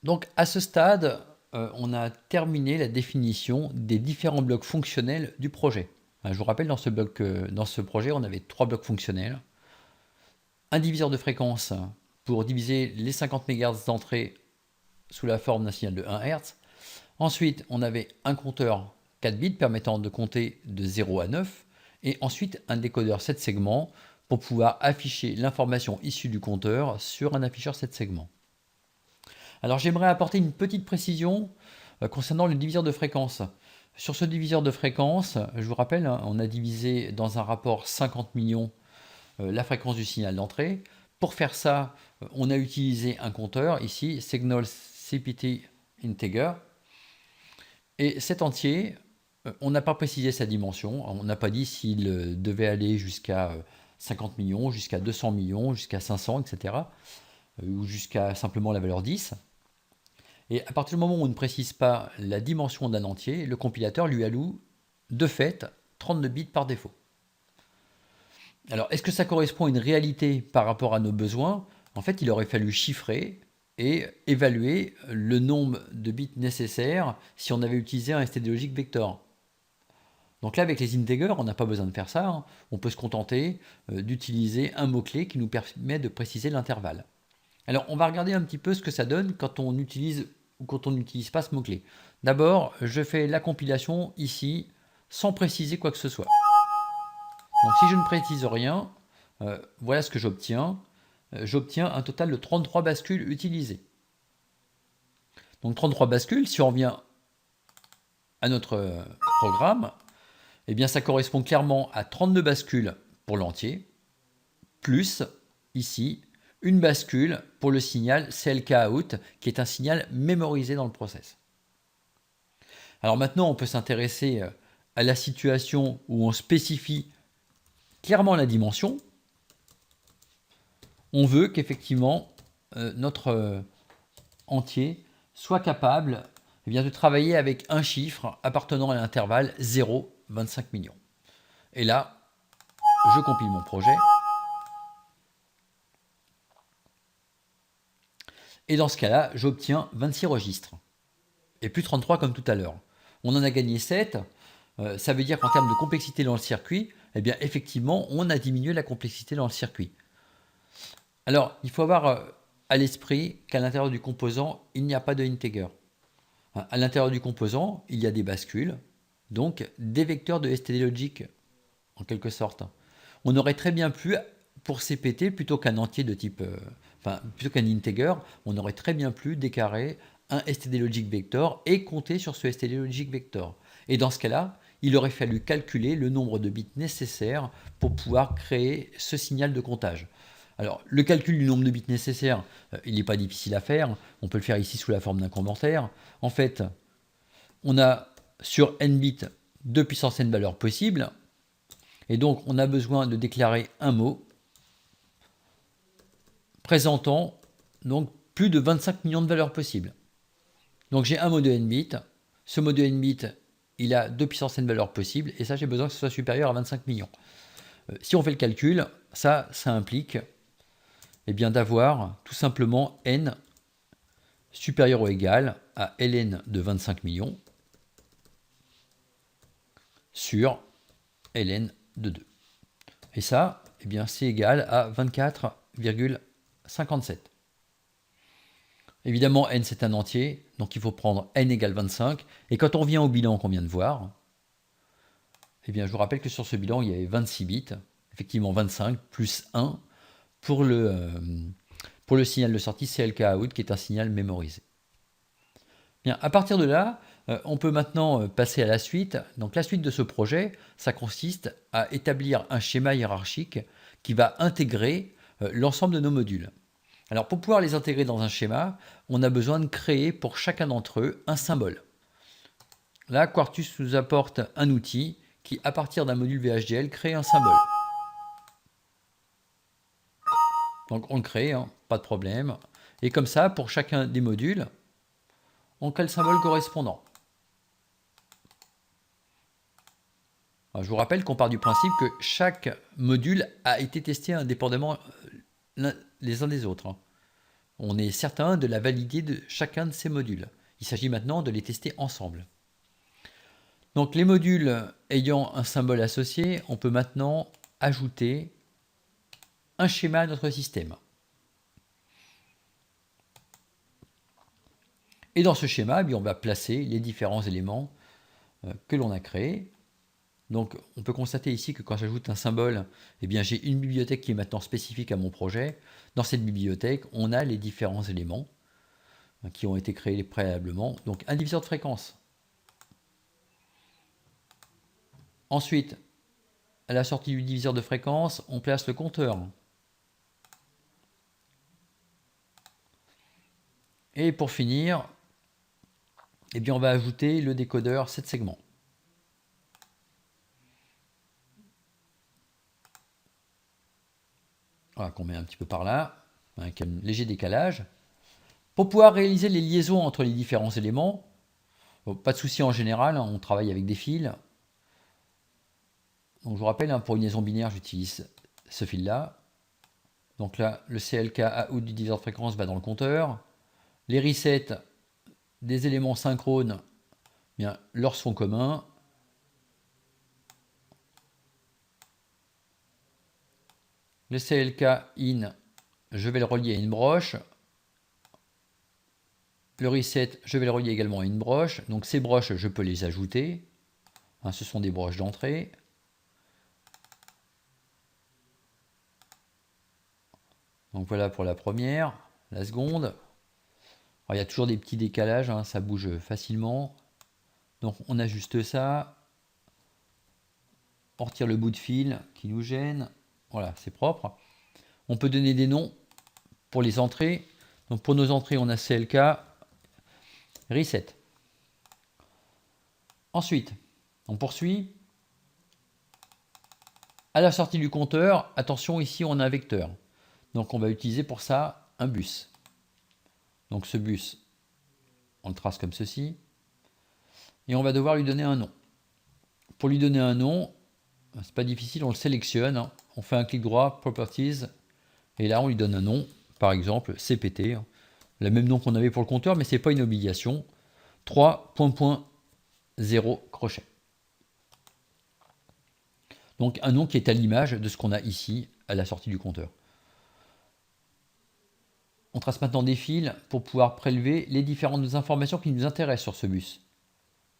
Donc à ce stade, on a terminé la définition des différents blocs fonctionnels du projet. Je vous rappelle, dans ce projet, on avait 3 blocs fonctionnels. Un diviseur de fréquence pour diviser les 50 MHz d'entrée sous la forme d'un signal de 1 Hz. Ensuite, on avait un compteur 4 bits permettant de compter de 0 à 9. Et ensuite, un décodeur 7 segments pour pouvoir afficher l'information issue du compteur sur un afficheur 7 segments. Alors j'aimerais apporter une petite précision concernant le diviseur de fréquence. Sur ce diviseur de fréquence, je vous rappelle, on a divisé dans un rapport 50 millions la fréquence du signal d'entrée. Pour faire ça, on a utilisé un compteur, ici, Signal CPT Integer. Et cet entier, on n'a pas précisé sa dimension. On n'a pas dit s'il devait aller jusqu'à 50 millions, jusqu'à 200 millions, jusqu'à 500, etc. Ou jusqu'à simplement la valeur 10. Et à partir du moment où on ne précise pas la dimension d'un entier, le compilateur lui alloue de fait 32 bits par défaut. Alors, est-ce que ça correspond à une réalité par rapport à nos besoins? En fait, il aurait fallu chiffrer et évaluer le nombre de bits nécessaires si on avait utilisé un std logic vector. Donc là, avec les integers, on n'a pas besoin de faire ça. On peut se contenter d'utiliser un mot-clé qui nous permet de préciser l'intervalle. Alors, on va regarder un petit peu ce que ça donne quand on utilise ou quand on n'utilise pas ce mot-clé. D'abord, je fais la compilation ici sans préciser quoi que ce soit. Donc si je ne précise rien, voilà ce que j'obtiens. J'obtiens un total de 33 bascules utilisées. Donc 33 bascules, si on revient à notre programme, eh bien ça correspond clairement à 32 bascules pour l'entier, plus ici une bascule pour le signal CLK out, qui est un signal mémorisé dans le process. Alors maintenant, on peut s'intéresser à la situation où on spécifie clairement la dimension. On veut qu'effectivement notre entier soit capable de travailler avec un chiffre appartenant à l'intervalle 0,25 millions. Et là, je compile mon projet. Et dans ce cas-là, j'obtiens 26 registres. Et plus 33 comme tout à l'heure. On en a gagné 7. Ça veut dire qu'en termes de complexité dans le circuit, eh bien effectivement, on a diminué la complexité dans le circuit. Alors, il faut avoir à l'esprit qu'à l'intérieur du composant, il n'y a pas de integer. À l'intérieur du composant, il y a des bascules, donc des vecteurs de std logic, en quelque sorte. On aurait très bien pu, pour CPT, plutôt qu'un entier de type, plutôt qu'un integer, on aurait très bien pu déclarer un std logic vector et compter sur ce std logic vector. Et dans ce cas-là, il aurait fallu calculer le nombre de bits nécessaires pour pouvoir créer ce signal de comptage. Alors, le calcul du nombre de bits nécessaires, il n'est pas difficile à faire. On peut le faire ici sous la forme d'un commentaire. En fait, on a sur n bits 2 puissance n valeurs possibles. Et donc, on a besoin de déclarer un mot présentant donc plus de 25 millions de valeurs possibles. Donc, j'ai un mot de n bits. Ce mot de n bits, il a 2 puissance n valeurs possibles. Et ça, j'ai besoin que ce soit supérieur à 25 millions. Si on fait le calcul, ça implique d'avoir tout simplement n supérieur ou égal à ln de 25 millions sur ln de 2. Et ça, c'est égal à 24,57. Évidemment, n c'est un entier, donc il faut prendre n égale 25. Et quand on vient au bilan qu'on vient de voir, je vous rappelle que sur ce bilan, il y avait 26 bits, effectivement 25 plus 1 pour le signal de sortie CLK out, qui est un signal mémorisé. Bien, à partir de là, on peut maintenant passer à la suite. Donc la suite de ce projet, ça consiste à établir un schéma hiérarchique qui va intégrer l'ensemble de nos modules. Alors pour pouvoir les intégrer dans un schéma, on a besoin de créer pour chacun d'entre eux un symbole. Là, Quartus nous apporte un outil qui, à partir d'un module VHDL, crée un symbole. Donc on le crée, pas de problème. Et comme ça, pour chacun des modules, on crée le symbole correspondant. Alors, je vous rappelle qu'on part du principe que chaque module a été testé indépendamment les uns des autres. on est certain de la validité de chacun de ces modules. Il s'agit maintenant de les tester ensemble. Donc les modules ayant un symbole associé, on peut maintenant ajouter un schéma à notre système. Et dans ce schéma, on va placer les différents éléments que l'on a créés. Donc on peut constater ici que quand j'ajoute un symbole, j'ai une bibliothèque qui est maintenant spécifique à mon projet. Dans cette bibliothèque, on a les différents éléments qui ont été créés préalablement. Donc un diviseur de fréquence. Ensuite, à la sortie du diviseur de fréquence, on place le compteur. Et pour finir, on va ajouter le décodeur 7 segments. Voilà, qu'on met un petit peu par là, avec un léger décalage. Pour pouvoir réaliser les liaisons entre les différents éléments, pas de souci en général, on travaille avec des fils. Donc je vous rappelle, pour une liaison binaire, j'utilise ce fil-là. Donc là, le CLK out du diviseur de fréquence va dans le compteur. Les resets des éléments synchrones, leur sont communs. Le CLK in, je vais le relier à une broche. Le reset, je vais le relier également à une broche. Donc ces broches, je peux les ajouter. Ce sont des broches d'entrée. Donc voilà pour la première. La seconde. Alors, il y a toujours des petits décalages, ça bouge facilement. Donc on ajuste ça. On retire le bout de fil qui nous gêne. Voilà, c'est propre. On peut donner des noms pour les entrées. Donc pour nos entrées, on a CLK, reset. Ensuite, on poursuit. À la sortie du compteur, attention, ici on a un vecteur. Donc on va utiliser pour ça un bus. Donc ce bus, on le trace comme ceci. Et on va devoir lui donner un nom. Pour lui donner un nom, c'est pas difficile, on le sélectionne. On fait un clic droit, Properties. Et là, on lui donne un nom, par exemple CPT. Le même nom qu'on avait pour le compteur, mais ce n'est pas une obligation. 3.0 crochet. Donc un nom qui est à l'image de ce qu'on a ici à la sortie du compteur. On trace maintenant des fils pour pouvoir prélever les différentes informations qui nous intéressent sur ce bus.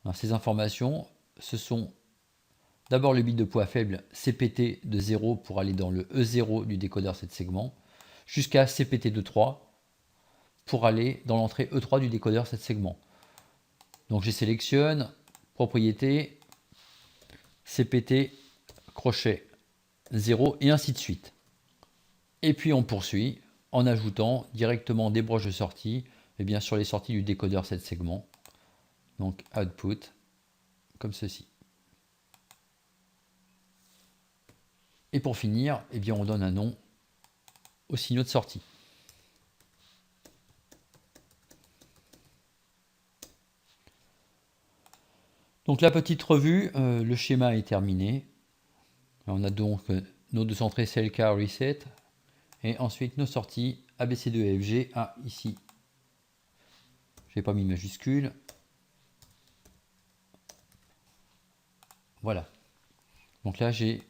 Alors, ces informations, ce sont d'abord le bit de poids faible CPT de 0 pour aller dans le E0 du décodeur 7 segments, jusqu'à CPT de 3 pour aller dans l'entrée E3 du décodeur 7 segments. Donc je sélectionne propriété CPT crochet 0 et ainsi de suite. Et puis on poursuit en ajoutant directement des broches de sortie sur les sorties du décodeur 7 segments. Donc output comme ceci. Et pour finir, on donne un nom aux signaux de sortie. Donc la petite revue, le schéma est terminé. On a donc nos deux entrées CLK reset et ensuite nos sorties ABC2EFG. Ici, je n'ai pas mis majuscule. Voilà. Donc là, j'ai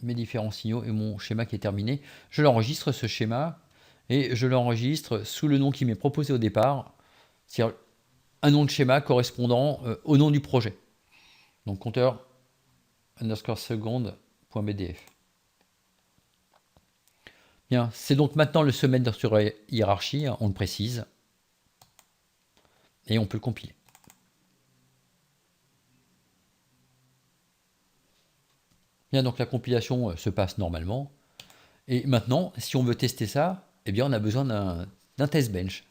mes différents signaux et mon schéma qui est terminé. Je l'enregistre ce schéma et je l'enregistre sous le nom qui m'est proposé au départ, c'est-à-dire un nom de schéma correspondant au nom du projet. Donc compteur _seconde.bdf. Bien, c'est donc maintenant le sommet de sur hiérarchie, on le précise, et on peut le compiler. Bien, donc la compilation se passe normalement. Et maintenant, si on veut tester ça, on a besoin d'un test bench.